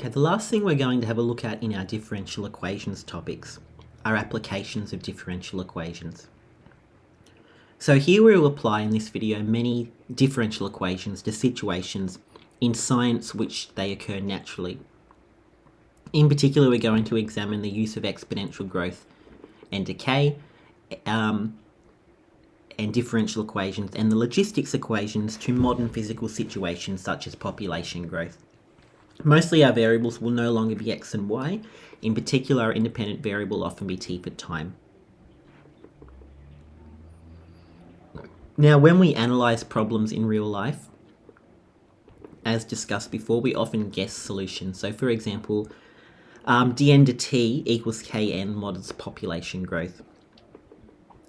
Okay, the last thing we're going to have a look at in our differential equations topics are applications of differential equations. So here we will apply in this video many differential equations to situations in science which they occur naturally. In particular, we're going to examine the use of exponential growth and decay, and differential equations and the logistics equations to modern physical situations such as population growth. Mostly our variables will no longer be x and y. In particular, our independent variable will often be t for time. Now, when we analyse problems in real life, as discussed before, we often guess solutions. So for example, dn to t equals kn mod population growth.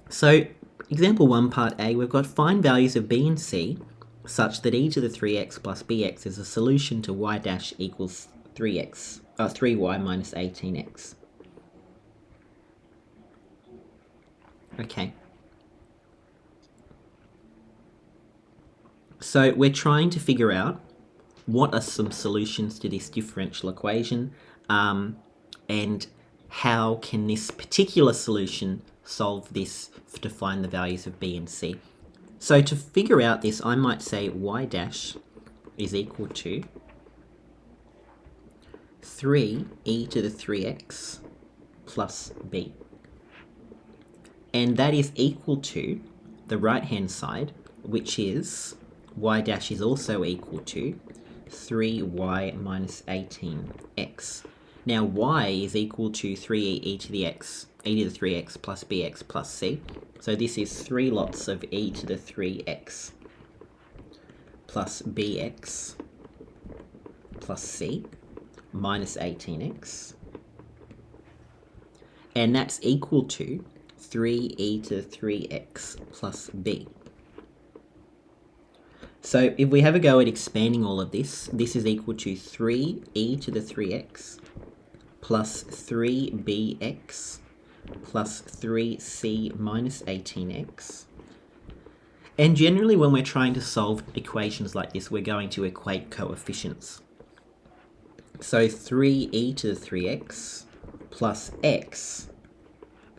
So example 1, part A, we've got find values of b and c such that e to the 3x plus bx is a solution to y dash equals 3y minus 18x. Okay. So we're trying to figure out what are some solutions to this differential equation, and how can this particular solution solve this to find the values of b and c. So to figure out this, I might say y dash is equal to 3e to the 3x plus b. And that is equal to the right-hand side, which is y dash is also equal to 3y minus 18x. Now y is equal to 3e to the x, e to the 3x plus bx plus c. So this is 3 lots of e to the 3x plus bx plus c minus 18x. And that's equal to 3e to the 3x plus b. So if we have a go at expanding all of this, this is equal to 3e to the 3x plus 3bx plus 3c minus 18x. And generally when we're trying to solve equations like this, we're going to equate coefficients. So 3e to the 3x plus x,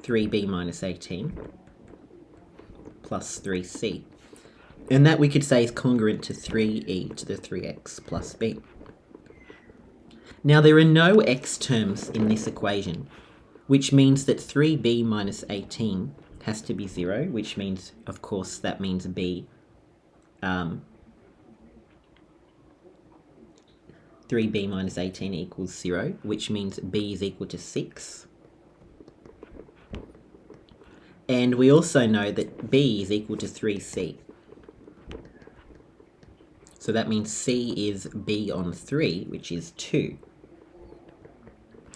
3b minus 18, plus 3c. And that we could say is congruent to 3e to the 3x plus b. Now there are no x terms in this equation, which means that 3b minus 18 has to be 0, which means, of course, that means b, 3b minus 18 equals 0, which means b is equal to 6. And we also know that b is equal to 3c. So that means c is b on 3, which is 2.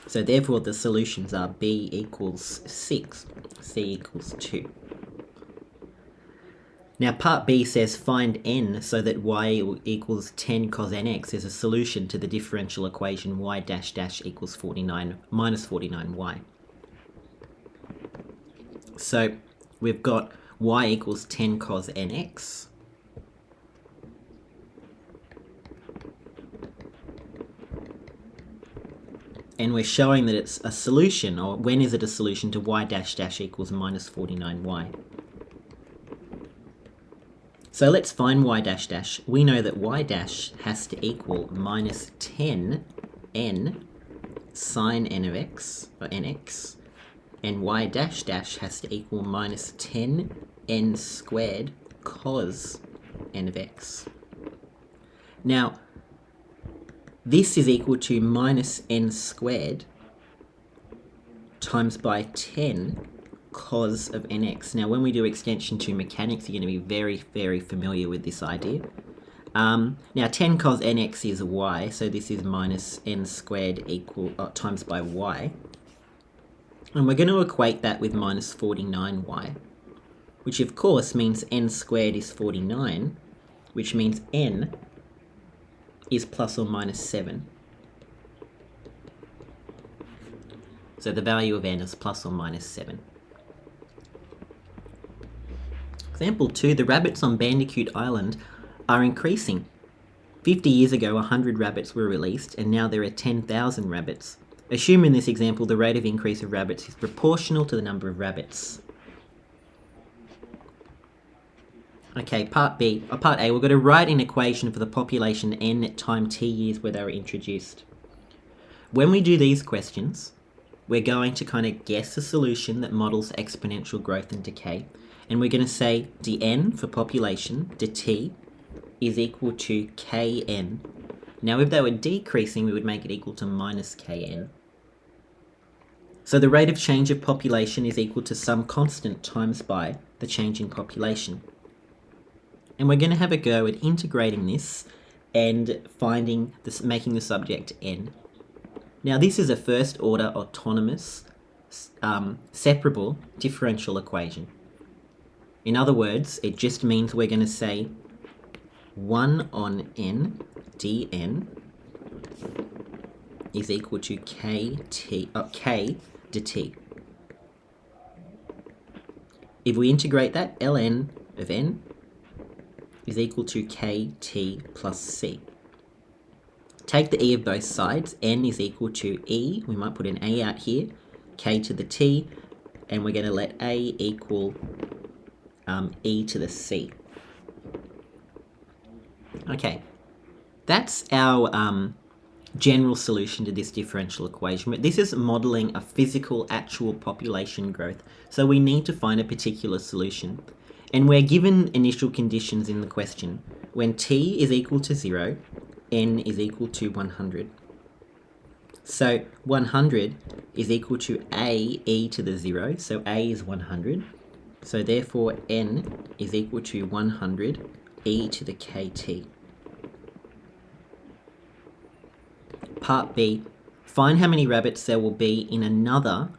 So therefore the solutions are b equals 6, c equals 2. Now part B says find n so that y equals 10 cos nx is a solution to the differential equation y dash dash equals 49 minus 49y. So we've got y equals 10 cos nx. And we're showing that it's a solution, or when is it a solution to y dash dash equals minus 49y. So let's find y dash dash. We know that y dash has to equal minus 10 n sine n of x, or nx, and y dash dash has to equal minus 10 n squared cos n of x. Now, this is equal to minus n squared times by 10 cos of nx. Now, when we do extension to mechanics, you're going to be very, very familiar with this idea. Now, 10 cos nx is y, so this is minus n squared times by y. And we're going to equate that with minus 49y, which of course means n squared is 49, which means n is plus or minus 7. So the value of n is plus or minus 7. Example 2, the rabbits on Bandicoot Island are increasing. 50 years ago, 100 rabbits were released, and now there are 10,000 rabbits. Assume in this example the rate of increase of rabbits is proportional to the number of rabbits. Okay, part A, we're going to write an equation for the population n at time t years where they were introduced. When we do these questions, we're going to kind of guess a solution that models exponential growth and decay. And we're going to say dn for population, dt, is equal to kn. Now, if they were decreasing, we would make it equal to minus kn. So the rate of change of population is equal to some constant times by the change in population. And we're going to have a go at integrating this and finding this, making the subject n. Now, this is a first order autonomous separable differential equation. In other words, it just means we're going to say 1 on n dn is equal to k dt. If we integrate that, ln of n is equal to kt plus c. Take the e of both sides. N is equal to e. We might put an a out here. K to the t. And we're going to let a equal e to the c. Okay. That's our general solution to this differential equation. But this is modelling a physical, actual population growth. So we need to find a particular solution. And we're given initial conditions in the question. When t is equal to 0, n is equal to 100. So 100 is equal to a e to the 0. So a is 100. So therefore n is equal to 100 e to the kt. Part B. Find how many rabbits there will be in another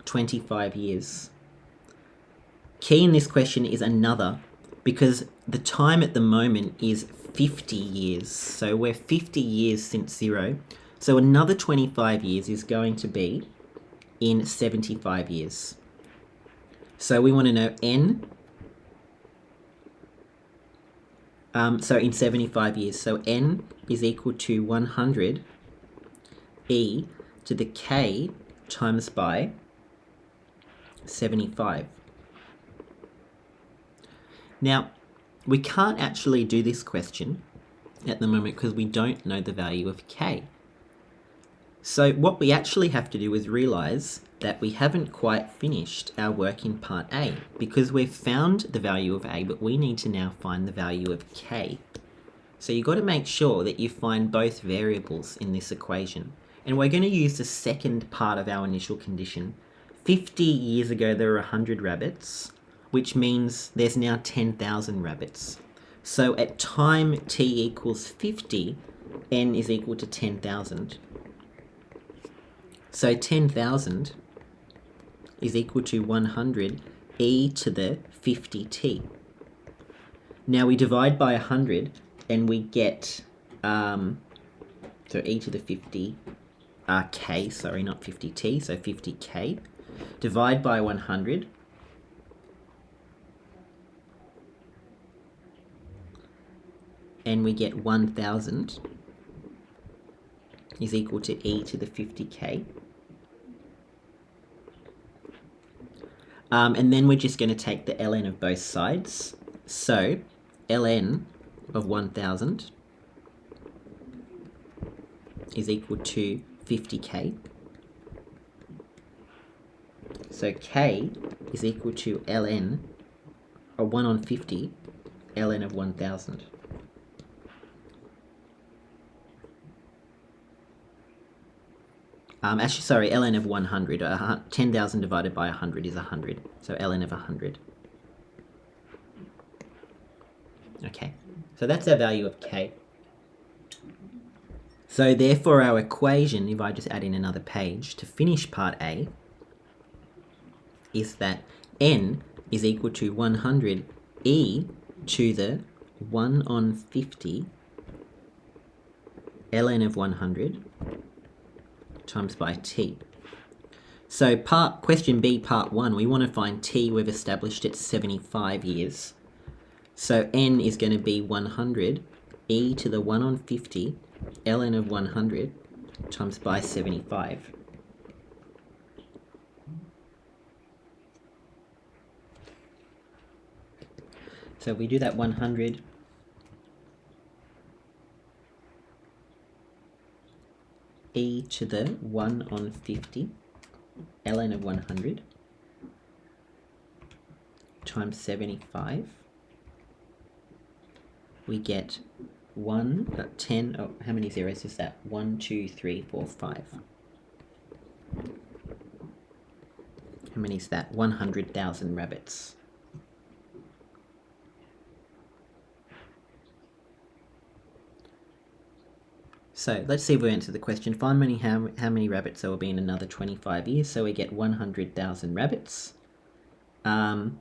25 years. Key in this question is another, because the time at the moment is 50 years. So we're 50 years since 0. So another 25 years is going to be in 75 years. So we want to know n. So in 75 years. So n is equal to 100 e to the k times by 75. Now, we can't actually do this question at the moment because we don't know the value of k. So what we actually have to do is realise that we haven't quite finished our work in part A, because we've found the value of a, but we need to now find the value of k. So you've got to make sure that you find both variables in this equation. And we're going to use the second part of our initial condition. 50 years ago there were 100 rabbits, which means there's now 10,000 rabbits. So at time t equals 50, n is equal to 10,000. So 10,000 is equal to 100 e to the 50t. Now we divide by 100 and we get, so e to the 50, k, sorry, not 50t, so 50k. Divide by 100. And we get 1,000 is equal to e to the 50k. And then we're just going to take the ln of both sides. So ln of 1,000 is equal to 50k. So k is equal to ln, or 1 on 50, ln of 1,000. Actually, sorry, ln of 100. 10,000 divided by 100 is 100. So ln of 100. Okay, so that's our value of k. So therefore our equation, if I just add in another page to finish part A, is that n is equal to 100 e to the 1 on 50 ln of 100 times by t. So question B, part 1, we want to find t. We've established it's 75 years. So n is going to be 100 e to the 1 on 50 ln of 100 times by 75. So if we do that 100 e to the 1 on 50 ln of 100 times 75, we get 10, oh, how many zeros is that? 1, 2, 3, 4, 5. How many is that? 100,000 rabbits. So let's see if we answer the question. Find how many rabbits there will be in another 25 years. So we get 100,000 rabbits. And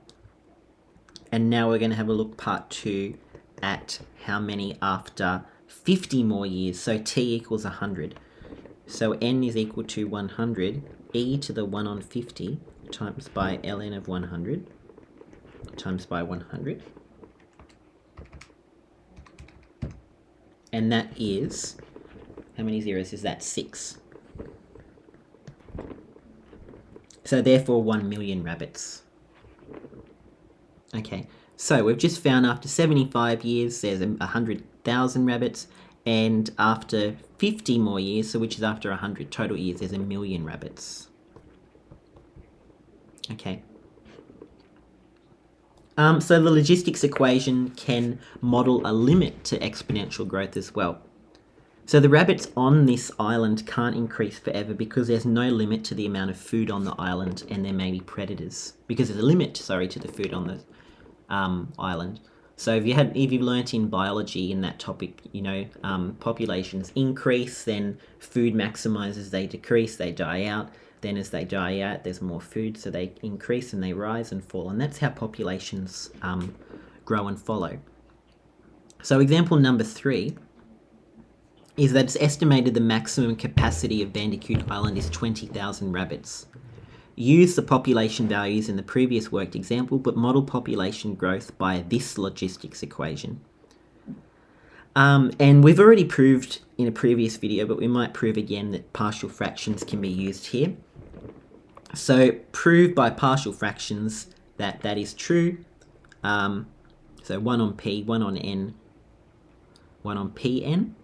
now we're going to have a look, part 2, at how many after 50 more years. So t equals 100. So n is equal to 100 e to the 1 on 50 times by ln of 100 times by 100. And that is, how many zeros is that? 6. So therefore 1 million rabbits. Okay, so we've just found after 75 years there's 100,000 rabbits, and after 50 more years, so which is after 100 total years, there's 1 million rabbits. Okay. So the logistics equation can model a limit to exponential growth as well. So the rabbits on this island can't increase forever because there's no limit to the amount of food on the island, and there may be predators because there's a limit, to the food on the island. So if you've learnt in biology in that topic, populations increase, then food maximizes, they decrease, they die out. Then as they die out, there's more food, so they increase and they rise and fall. And that's how populations grow and follow. So example number 3 is that it's estimated the maximum capacity of Bandicoot Island is 20,000 rabbits. Use the population values in the previous worked example, but model population growth by this logistics equation. And we've already proved in a previous video, but we might prove again that partial fractions can be used here. So prove by partial fractions that that is true. So 1 on p, 1 on n, 1 on pn.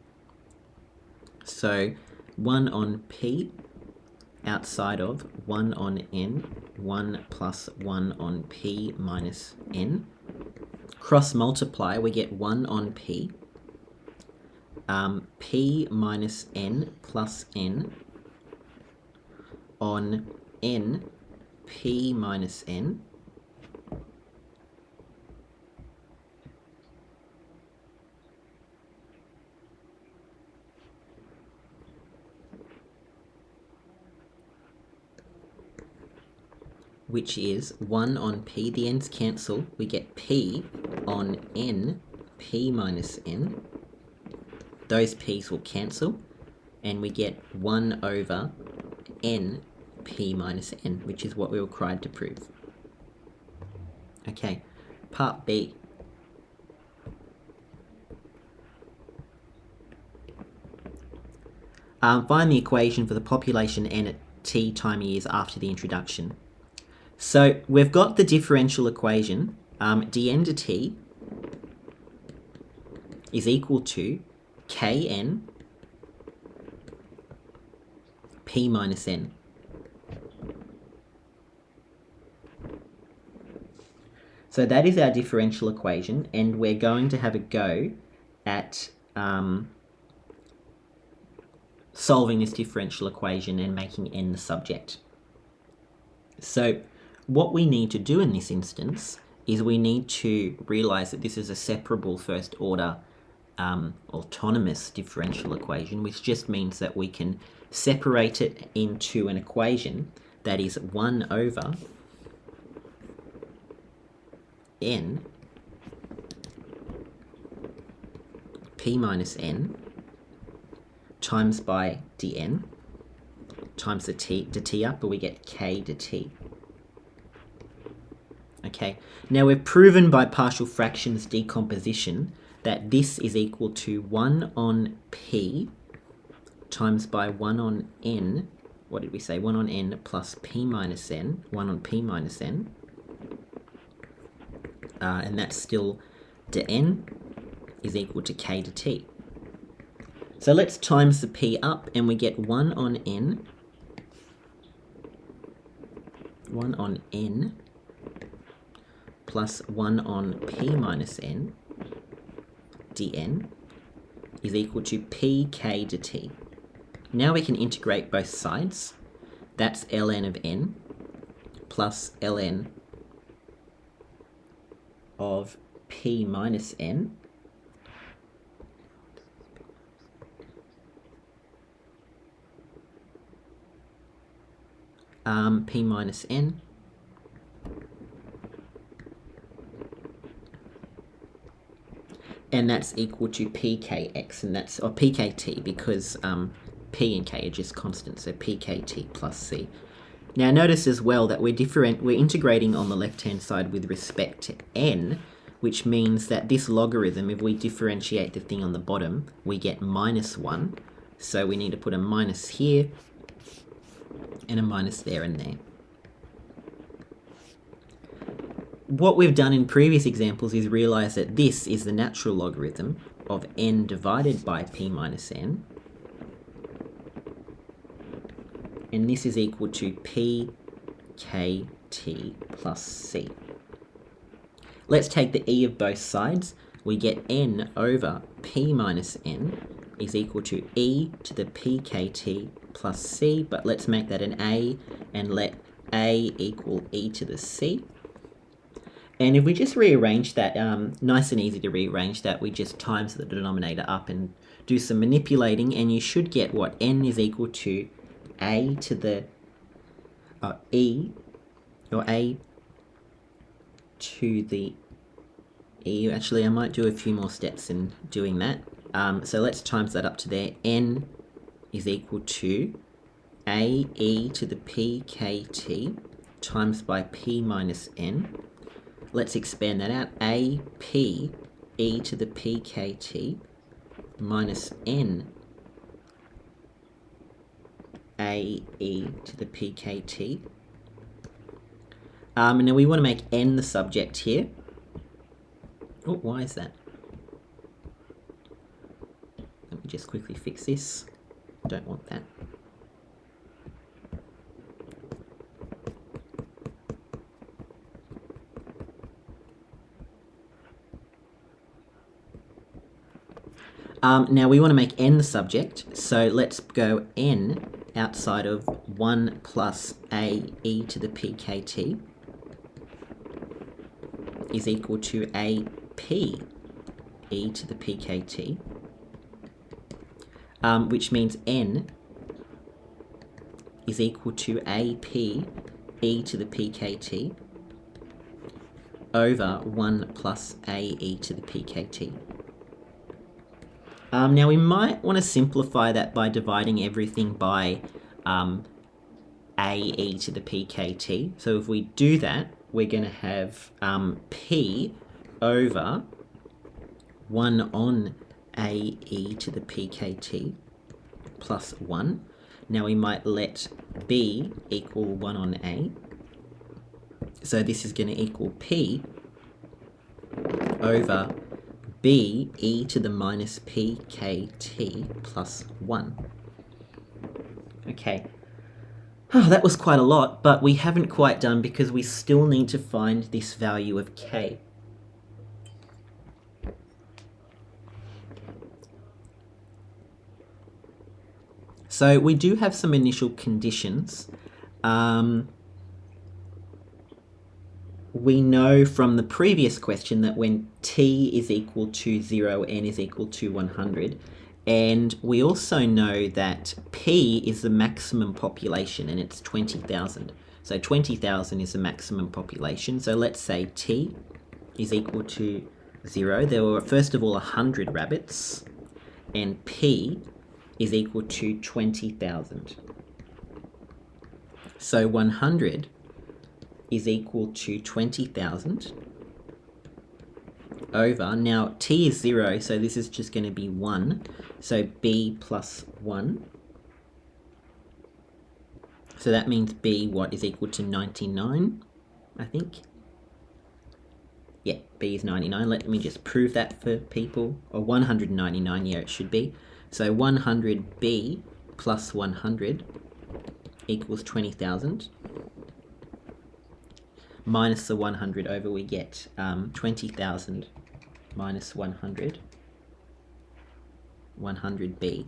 So 1 on p outside of 1 on n, 1 plus 1 on p minus n. Cross multiply, we get 1 on p. P minus n plus n on n, p minus n. Which is 1 on p, the n's cancel, we get p on n, p minus n. Those p's will cancel, and we get 1 over n, p minus n, which is what we were required to prove. Okay, part B. Find the equation for the population n at t time years after the introduction. So we've got the differential equation, dn to t is equal to kn p minus n. So that is our differential equation, and we're going to have a go at solving this differential equation and making n the subject. So what we need to do in this instance is we need to realize that this is a separable first order autonomous differential equation, which just means that we can separate it into an equation that is 1 over n p minus n times by dn times the t up, but we get k to t. Okay, now we've proven by partial fractions decomposition that this is equal to 1 on p times by 1 on n. What did we say? 1 on n plus p minus n, 1 on p minus n. And that's still to n is equal to k to t. So let's times the p up, and we get 1 on n, 1 on n plus 1 on p minus n dn is equal to pk to t. Now we can integrate both sides. That's ln of n plus ln of p minus n p minus n and that's equal to pkx, and that's, or pkt, because p and k are just constants, so pkt plus c. Now notice as well that we're integrating on the left-hand side with respect to n, which means that this logarithm, if we differentiate the thing on the bottom, we get minus 1. So we need to put a minus here and a minus there and there. What we've done in previous examples is realize that this is the natural logarithm of n divided by p minus n, and this is equal to p kt plus c. Let's take the e of both sides. We get n over p minus n is equal to e to the pkt plus c, but let's make that an a and let a equal e to the c. And if we just rearrange that, nice and easy to rearrange that, we just times the denominator up and do some manipulating, and you should get what n is equal to a to the e, or a to the e. Actually, I might do a few more steps in doing that. So let's times that up to there. N is equal to a e to the pkt times by p minus n. Let's expand that out. A p e to the pkt minus n a e to the pkt. And now we want to make n the subject here. Oh, why is that? Let me just quickly fix this. Don't want that. Now we want to make n the subject, so let's go n outside of 1 plus a e to the pkt is equal to a p e to the pkt, which means n is equal to a p e to the pkt over 1 plus a e to the pkt. Now we might want to simplify that by dividing everything by a e to the pkt. So if we do that, we're going to have p over 1 on a e to the pkt plus 1. Now we might let b equal 1 on a. So this is going to equal p over b e to the minus pkt plus 1. Okay. Oh, that was quite a lot, but we haven't quite done because we still need to find this value of k. So we do have some initial conditions. We know from the previous question that when t is equal to 0, n is equal to 100. And we also know that P is the maximum population, and it's 20,000. So 20,000 is the maximum population. So let's say T is equal to 0. There were, first of all, 100 rabbits, and P is equal to 20,000. So 100 is equal to 20,000 over, now t is 0, so this is just going to be 1, so b plus 1. So that means b, what, is equal to 99, I think. Yeah, b is 99. Let me just prove that for people. Or 199, yeah, it should be. So 100b plus 100 equals 20,000. Minus the 100 over, we get 20,000 minus 100. 100b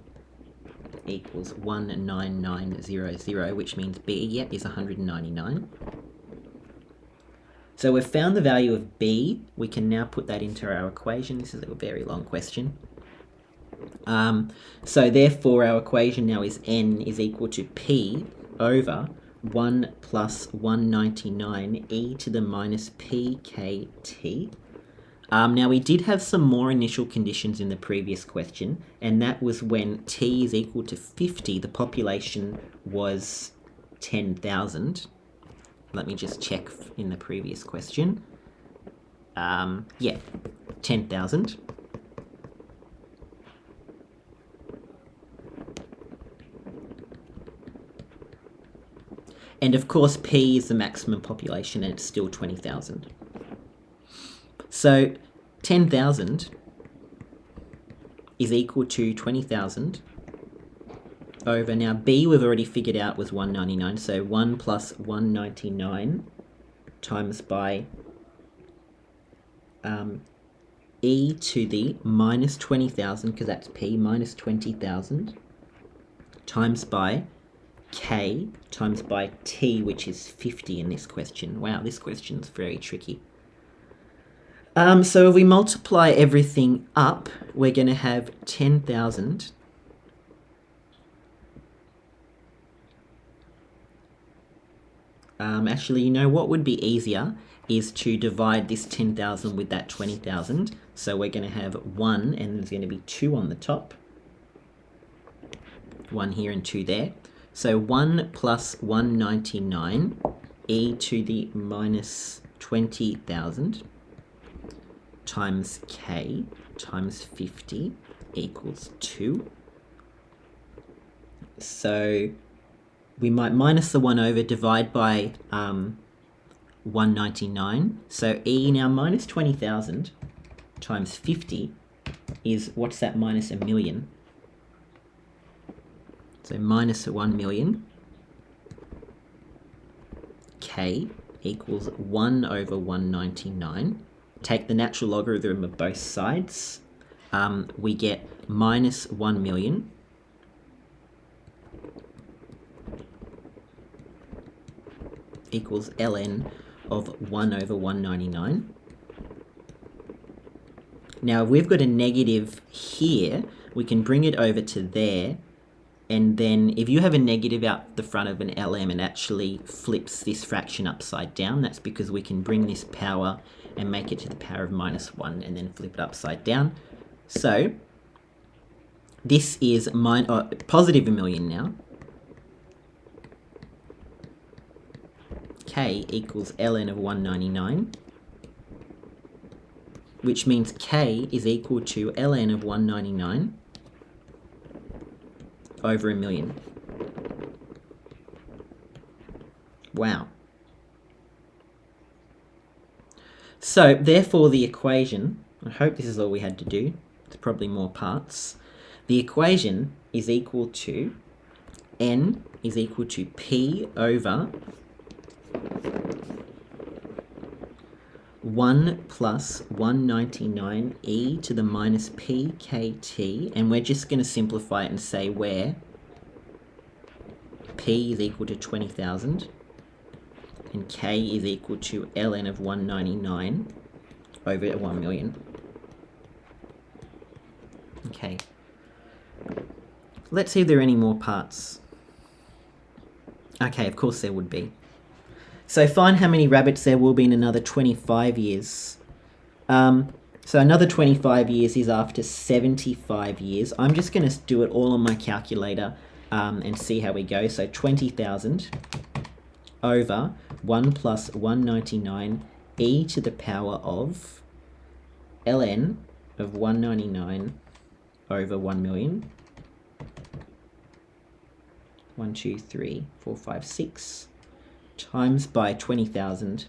equals 19900, which means b, yeah, is 199. So we've found the value of b. We can now put that into our equation. This is a very long question. So therefore our equation now is n is equal to p over 1 plus 199 e to the minus pkt. Now we did have some more initial conditions in the previous question, and that was when t is equal to 50, the population was 10,000. Let me just check in the previous question. Yeah, 10,000. And of course, P is the maximum population, and it's still 20,000. So 10,000 is equal to 20,000 over, now B we've already figured out was 199, so 1 plus 199 times by e to the minus 20,000, because that's P, minus 20,000, times by K times by T, which is 50 in this question. Wow, this question's very tricky. So if we multiply everything up, we're going to have 10,000 actually, you know what would be easier is to divide this 10,000 with that 20,000. So we're going to have 1, and there's going to be 2 on the top. 1 here and 2 there. So 1 plus 199 e to the minus 20,000 times k times 50 equals 2. So we might minus the 1 over, divide by 199. So e now minus 20,000 times 50 is, what's that, minus a million? So minus 1 million. K equals 1 over 199. Take the natural logarithm of both sides. We get minus 1 million equals ln of 1 over 199. Now, if we've got a negative here, we can bring it over to there, and then if you have a negative out the front of an LM, it actually flips this fraction upside down. That's because we can bring this power and make it to the power of minus 1 and then flip it upside down. So this is positive a million now. K equals ln of 199, which means K is equal to ln of 199 over a million. Wow. So therefore the equation, I hope this is all we had to do, there's probably more parts. The equation is equal to n is equal to P over 1 plus 199 e to the minus pkt, and we're just going to simplify it and say where p is equal to 20,000 and k is equal to ln of 199 over 1 million. Okay, let's see if there are any more parts. Okay, of course there would be. So find how many rabbits there will be in another 25 years. So another 25 years is after 75 years. I'm just going to do it all on my calculator and see how we go. So 20,000 over 1 plus 199 e to the power of ln of 199 over 1 million. 1, 2, 3, 4, 5, 6 times by 20,000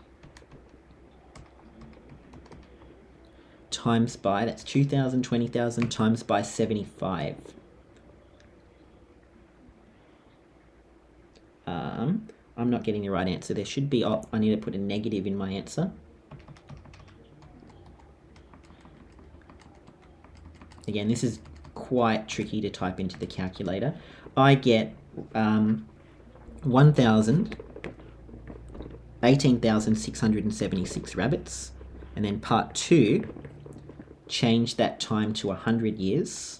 times by, that's 2,000, 20,000 times by 75. I'm not getting the right answer. There should be, I need to put a negative in my answer. Again, this is quite tricky to type into the calculator. I get 18,676 rabbits. And then part 2, change that time to 100 years.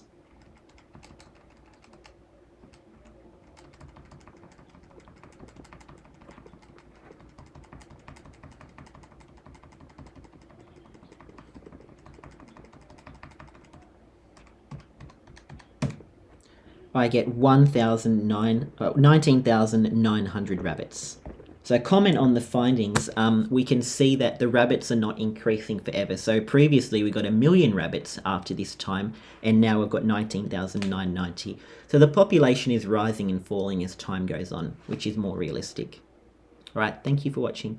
I get 19,900 rabbits. So comment on the findings. We can see that the rabbits are not increasing forever. So previously we got 1 million rabbits after this time, and now we've got 19,990. So the population is rising and falling as time goes on, which is more realistic. All right, thank you for watching.